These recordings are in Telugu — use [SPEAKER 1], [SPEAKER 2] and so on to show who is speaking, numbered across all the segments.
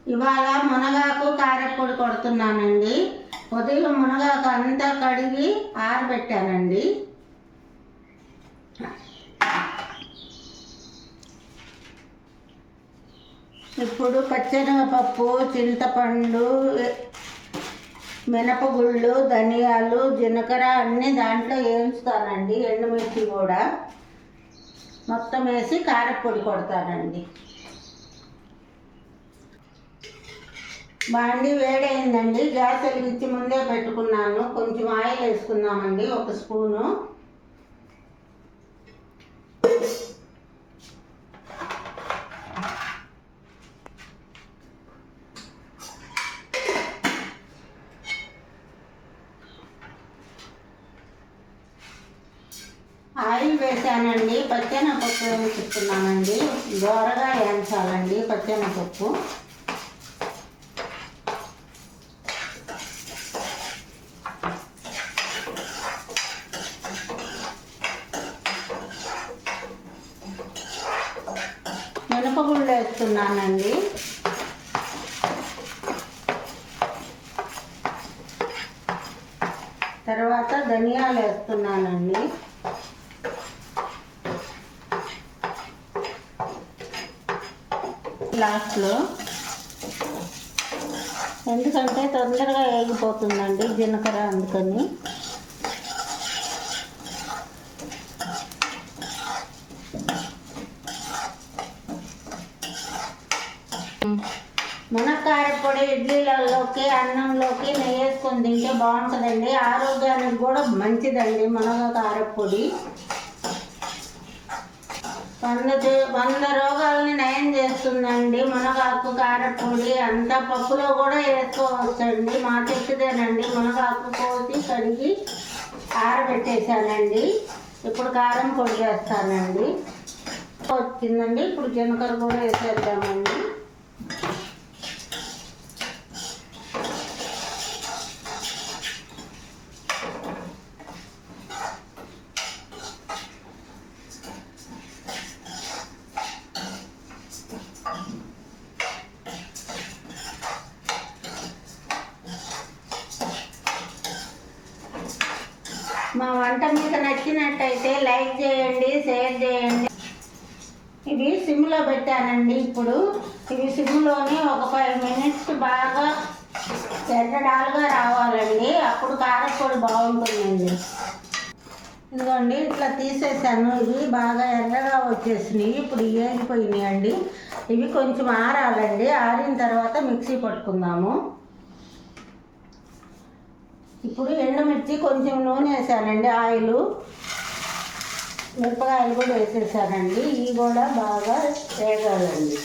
[SPEAKER 1] ఇవాళ మునగాకు కారపొడి కొడుతున్నానండి. ఉదయం మునగాకు అంతా కడిగి ఆరబెట్టానండి. ఇప్పుడు పచ్చెనగపప్పు, చింతపండు, మినపగుళ్ళు, ధనియాలు, జీలకర్ర అన్నీ దాంట్లో వేయించుతానండి. ఎండుమిర్చి కూడా మొత్తం వేసి కారపొడి కొడతానండి. బాండి వేడైందండి. గ్యాస్ వెలిగించి ముందే పెట్టుకున్నాను. కొంచెం ఆయిల్ వేసుకుందామండి, 1 స్పూను. ఆయిల్ వేసానండి. పచ్చెనగపప్పు వేసుకున్నానండి. దోరగా వేయించాలండి పచ్చెనగపప్పు. మినపగుళ్ళు వేస్తున్నానండి. తర్వాత ధనియాలు వేస్తున్నానండి. లాస్ట్లో, ఎందుకంటే తొందరగా వేగిపోతుందండి జీలకర్ర, అందుకని. మునక్కాయ పొడి ఇడ్లీలలోకి, అన్నంలోకి నెయ్యి వేసుకొని తింటే బాగుంటుందండి. ఆరోగ్యానికి కూడా మంచిదండి మునగ కారపొడి. 100 రోగాలని నయం చేస్తుందండి మునగాకు కారపొడి. అంతా పప్పులో కూడా వేసుకోవచ్చండి. మా చెట్టుదేనండి. మునగాకు కోసి కడిగి ఆరబెట్టేశానండి. ఇప్పుడు కారం పొడి వేస్తానండి. వచ్చిందండి. ఇప్పుడు జీలకర్ర కూడా వేసేద్దామండి. మా వంట మీకు నచ్చినట్టయితే లైక్ చేయండి, షేర్ చేయండి. ఇవి సిమ్లో పెట్టానండి. ఇప్పుడు ఇవి సిమ్లోనే ఒక 5 మినిట్స్ బాగా ఎర్రడాలుగా రావాలండి. అప్పుడు కారపొడి బాగుంటుందండి. ఇదిగోండి, ఇట్లా తీసేసాను. ఇవి బాగా ఎర్రగా వచ్చేసినాయి. ఇప్పుడు వేగిపోయినాయి అండి. ఇవి కొంచెం ఆరాలండి. ఆరిన తర్వాత మిక్సీ పట్టుకుందాము. ఇప్పుడు ఎండుమిర్చి, కొంచెం నూనె వేసానండి, ఆయిల్, మిరపకాయలు కూడా వేసేసానండి. ఇవి కూడా బాగా వేగాలండి.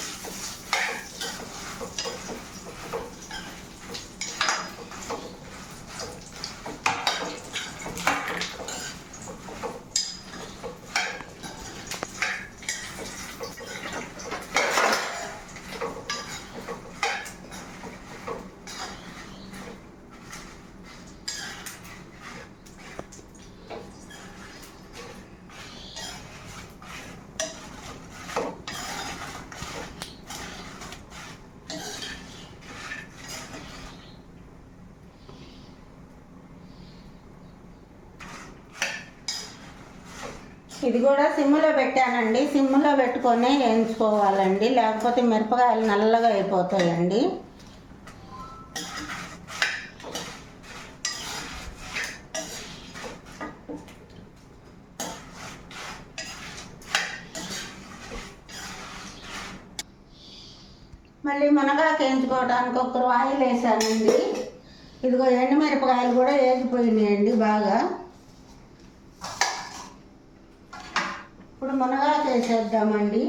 [SPEAKER 1] ఇది కూడా సిమ్లో పెట్టానండి. సిమ్లో పెట్టుకొని వేయించుకోవాలండి, లేకపోతే మిరపకాయలు నల్లగా అయిపోతాయండి. మళ్ళీ మునగాకు వేయించుకోవడానికి 1 ఆయిల్ వేసానండి. ఇదిగో ఎండుమిరపకాయలు కూడా వేగిపోయినాయండి బాగా. ఇప్పుడు మునగాకు వేసేద్దామండి.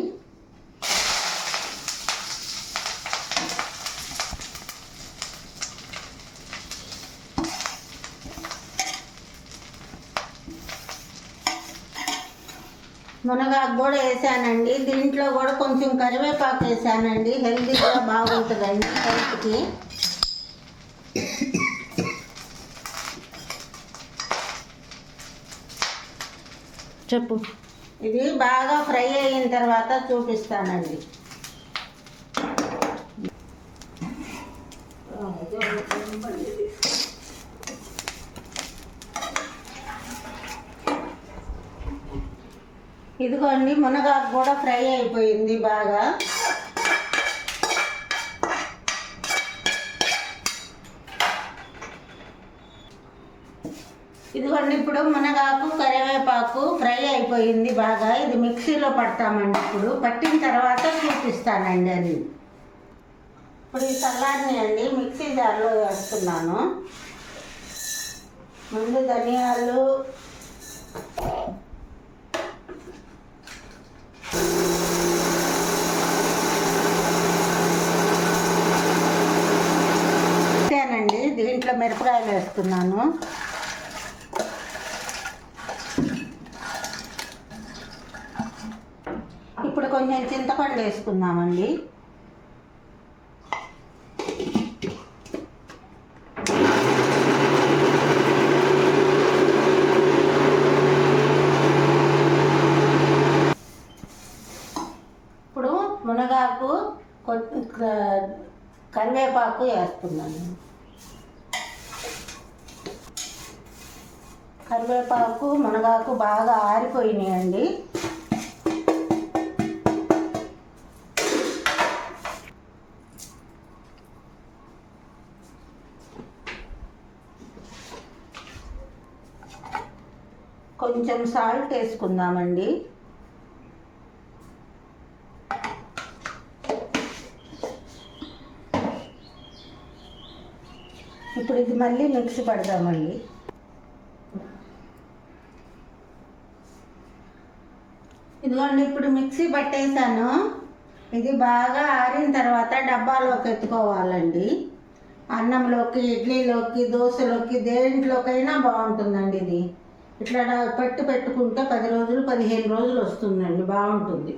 [SPEAKER 1] మునగాకు కూడా వేసానండి. దీంట్లో కూడా కొంచెం కరివేపాకు వేసానండి. హెల్తీగా బాగుంటుందండి హెల్త్కి. చెప్పు. ఇది బాగా ఫ్రై అయిన తర్వాత చూపిస్తానండి. ఇదిగోండి మునగాకు కూడా ఫ్రై అయిపోయింది బాగా. ఇదిగోండి ఇప్పుడు మునగాకు కరివేపాకు ఫ్రై అయిపోయింది బాగా. ఇది మిక్సీలో పడతామండి. ఇప్పుడు పట్టిన తర్వాత చూపిస్తానండి అది. ఇప్పుడు ఈ సలాడ్ని అండి మిక్సీ జార్లో వేస్తున్నాను. ముందు ధనియాలు, దీంట్లో మిరపకాయలు వేస్తున్నాను. ఇప్పుడు కొంచెం చింతపండు వేసుకుందామండి. ఇప్పుడు మునగాకు కరివేపాకు వేస్తున్నాను. కరివేపాకు మునగాకు బాగా ఆరిపోయినాయండి. కొంచెం సాల్ట్ వేసుకుందామండి. ఇప్పుడు ఇది మళ్ళీ మిక్సీ పడదామండి. ఇదిగోండి ఇప్పుడు మిక్సీ పట్టేసాను. ఇది బాగా ఆరిన తర్వాత డబ్బాలోకి ఎత్తుకోవాలండి. అన్నంలోకి, ఇడ్లీలోకి, దోశలోకి, దేంట్లోకైనా బాగుంటుందండి. ఇది ఇట్లా పెట్టుకుంటే 10 రోజులు 15 రోజులు వస్తుందండి. బాగుంటుంది.